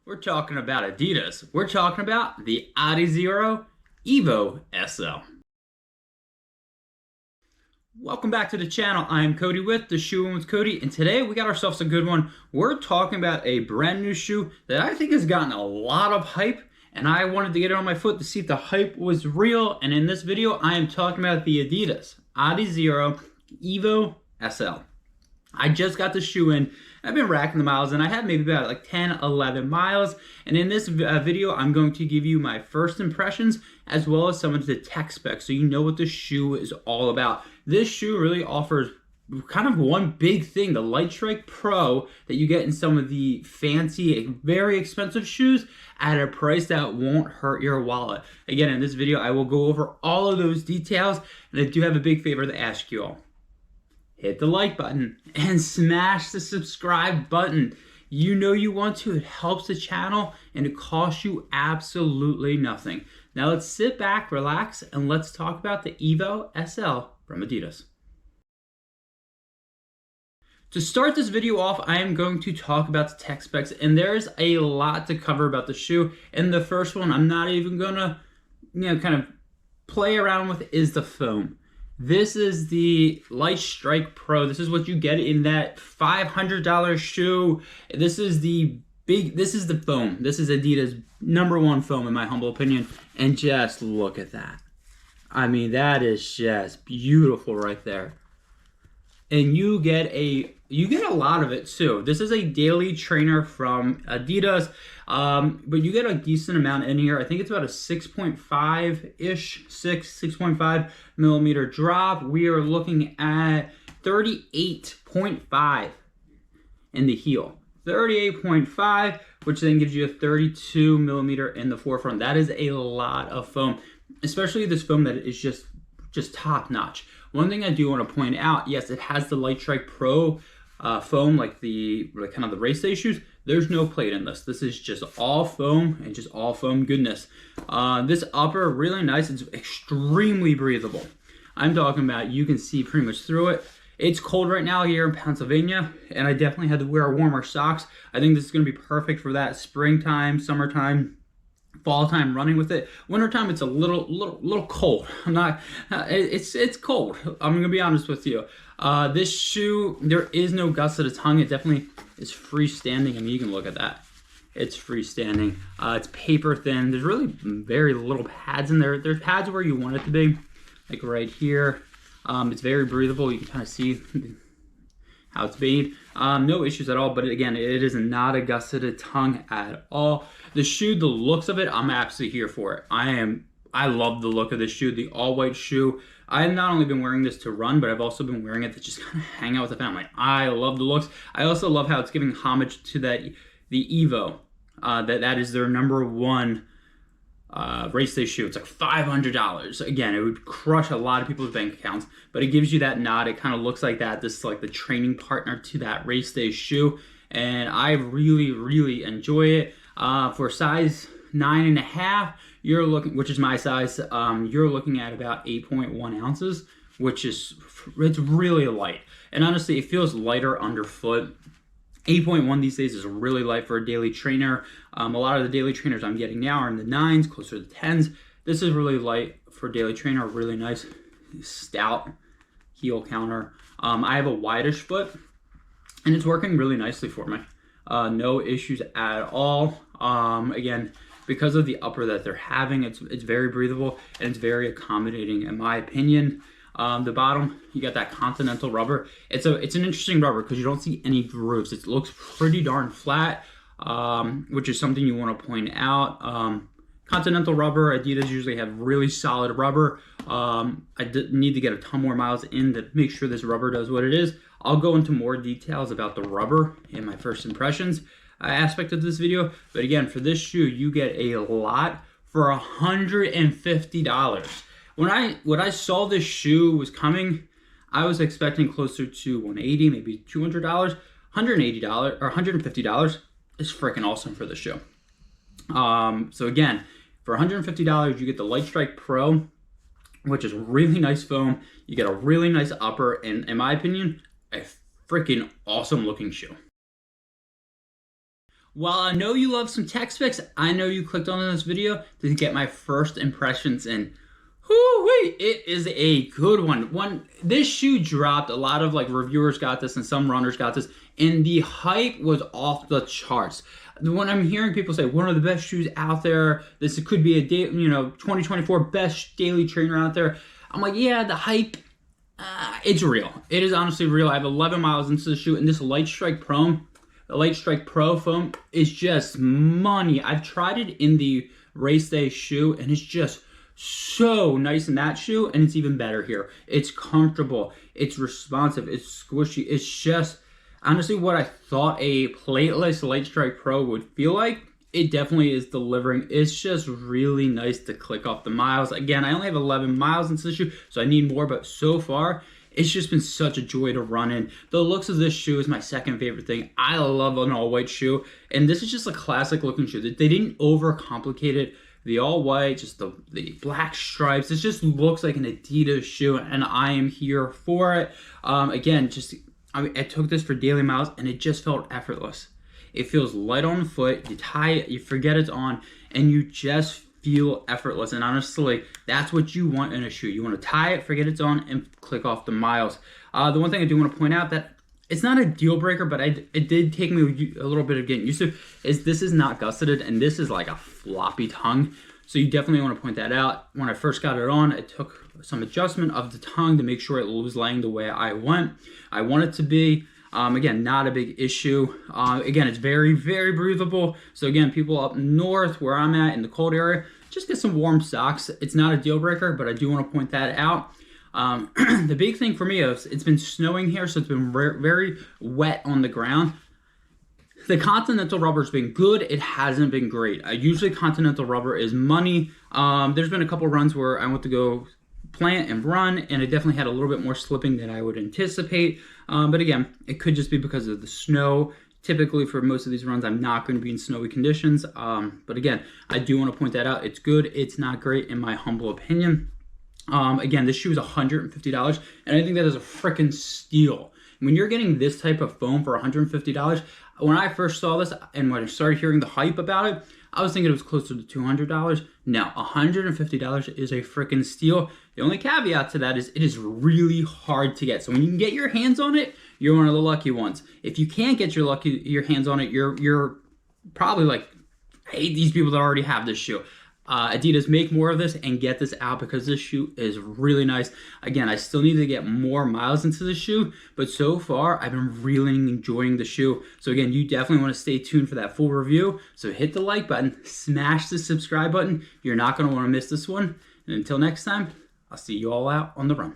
We're talking about Adidas. We're talking about the Adizero Evo SL. Welcome back to the channel. I am Cody with The Shoe with Cody, and today we got ourselves a good one. We're talking about a brand new shoe that I think has gotten a lot of hype, and I wanted to get it on my foot to see if the hype was real. And in this video, I am talking about the Adidas Adizero Evo SL. I just got the shoe in. I've been racking the miles, and I had maybe about like 10, 11 miles. And in this video, I'm going to give you my first impressions as well as some of the tech specs so you know what the shoe is all about. This shoe really offers kind of one big thing, the Light Strike Pro that you get in some of the fancy, very expensive shoes at a price that won't hurt your wallet. Again, in this video, I will go over all of those details, and I do have a big favor to ask you all. Hit the like button and smash the subscribe button. You know you want to. It helps the channel and it costs you absolutely nothing. Now let's sit back, relax, and let's talk about the Evo SL from Adidas. To start this video off, I am going to talk about the tech specs, and there's a lot to cover about the shoe. And the first one I'm not even gonna, kind of play around with is the foam. This is the Light Strike Pro. This is what you get in that $500 shoe. This is the foam. This is Adidas' #1 foam in my humble opinion. And just look at that. I mean, that is just beautiful right there. And you get a lot of it too. This is a daily trainer from Adidas, but you get a decent amount in here. I think it's about a 6.5 millimeter drop. We are looking at 38.5 in the heel. 38.5, which then gives you a 32 millimeter in the forefront. That is a lot of foam, especially this foam that is just top notch. One thing I do want to point out, yes, it has the Light Strike Pro foam, like kind of the race day shoes. There's no plate in this. This is just all foam and just all foam goodness. This upper, really nice. It's extremely breathable. I'm talking about you can see pretty much through it. It's cold right now here in Pennsylvania, and I definitely had to wear warmer socks. I think this is going to be perfect for that springtime, summertime, fall time running with it. Wintertime, it's a little cold. It's cold. I'm gonna be honest with you. This shoe, there is no guts to the tongue. It definitely is freestanding. I mean, you can look at that. It's freestanding. It's paper thin. There's really very little pads in there. There's pads where you want it to be, like right here. It's very breathable. You can kind of see how it's made. No issues at all, but again, it is not a gusseted tongue at all. The shoe, the looks of it, I'm absolutely here for it. I love the look of this shoe, the all-white shoe. I've not only been wearing this to run, but I've also been wearing it to just kind of hang out with the family. I love the looks. I also love how it's giving homage to the Evo. That is their #1 race day shoe. It's like $500. Again, it would crush a lot of people's bank accounts, but it gives you that nod. It kind of looks like that. This is like the training partner to that race day shoe, and I really enjoy it. For size 9.5, you're looking, which is my size, you're looking at about 8.1 ounces, it's really light. And honestly, it feels lighter underfoot. 8.1 these days is really light for a daily trainer. A lot of the daily trainers I'm getting now are in the 9s, closer to the 10s. This is really light for a daily trainer, really nice, stout heel counter. I have a wideish foot, and it's working really nicely for me. No issues at all. Again, because of the upper that they're having, it's very breathable and it's very accommodating in my opinion. The bottom, you got that Continental rubber. It's an interesting rubber because you don't see any grooves. It looks pretty darn flat, which is something you want to point out. Continental rubber, Adidas usually have really solid rubber. I need to get a ton more miles in to make sure this rubber does what it is. I'll go into more details about the rubber in my first impressions aspect of this video. But again, for this shoe, you get a lot for $150. When I saw this shoe was coming, I was expecting closer to $180, maybe $200. $180 or $150 is freaking awesome for the shoe. So again, for $150, you get the Light Strike Pro, which is really nice foam. You get a really nice upper, and in my opinion, a freaking awesome looking shoe. While I know you love some tech specs, I know you clicked on this video to get my first impressions, and whoo-wee, it is a good one. This shoe dropped, a lot of like reviewers got this and some runners got this, and the hype was off the charts. When I'm hearing people say one of the best shoes out there, this could be a 2024 best daily trainer out there, I'm like, yeah, the hype, it's real. It is honestly real. I have 11 miles into the shoe, and this Light Strike Pro foam is just money. I've tried it in the race day shoe, and it's just so nice in that shoe, and it's even better here. It's comfortable, it's responsive, it's squishy. It's just honestly what I thought a plateless Light Strike Pro would feel like. It definitely is delivering. It's just really nice to click off the miles. Again, I only have 11 miles into the shoe, so I need more, but so far it's just been such a joy to run in. The looks of this shoe is my second favorite thing. I love an all-white shoe, and this is just a classic looking shoe. They didn't overcomplicate it. The all-white, just the black stripes. It just looks like an Adidas shoe, and I am here for it. Again, I took this for daily miles, and it just felt effortless. It feels light on the foot. You tie it, you forget it's on, and you just feel effortless. And honestly, that's what you want in a shoe. You want to tie it, forget it's on, and click off the miles. The one thing I do want to point out that it's not a deal breaker, but it did take me a little bit of getting used to, is this is not gusseted, and this is like a floppy tongue. So you definitely want to point that out. When I first got it on, it took some adjustment of the tongue to make sure it was laying the way I want it to be. Again, not a big issue. Again, it's very, very breathable. So again, people up north where I'm at in the cold area, just get some warm socks. It's not a deal breaker, but I do want to point that out. The big thing for me is it's been snowing here, so it's been very wet on the ground. The Continental rubber's been good. It hasn't been great. Usually Continental rubber is money. There's been a couple runs where I went to go plant and run, and it definitely had a little bit more slipping than I would anticipate. But again, it could just be because of the snow. Typically for most of these runs, I'm not going to be in snowy conditions. But again, I do want to point that out. It's good. It's not great in my humble opinion. Again, this shoe is $150, and I think that is a freaking steal. When you're getting this type of foam for $150, when I first saw this and when I started hearing the hype about it, I was thinking it was closer to $200. No, $150 is a freaking steal. The only caveat to that is it is really hard to get. So when you can get your hands on it, you're one of the lucky ones. If you can't get your hands on it, you're probably like, hey, these people that already have this shoe. Adidas, make more of this and get this out because this shoe is really nice. Again, I still need to get more miles into the shoe, but so far I've been really enjoying the shoe. So again, you definitely want to stay tuned for that full review. So hit the like button, smash the subscribe button. You're not going to want to miss this one. And until next time, I'll see you all out on the run.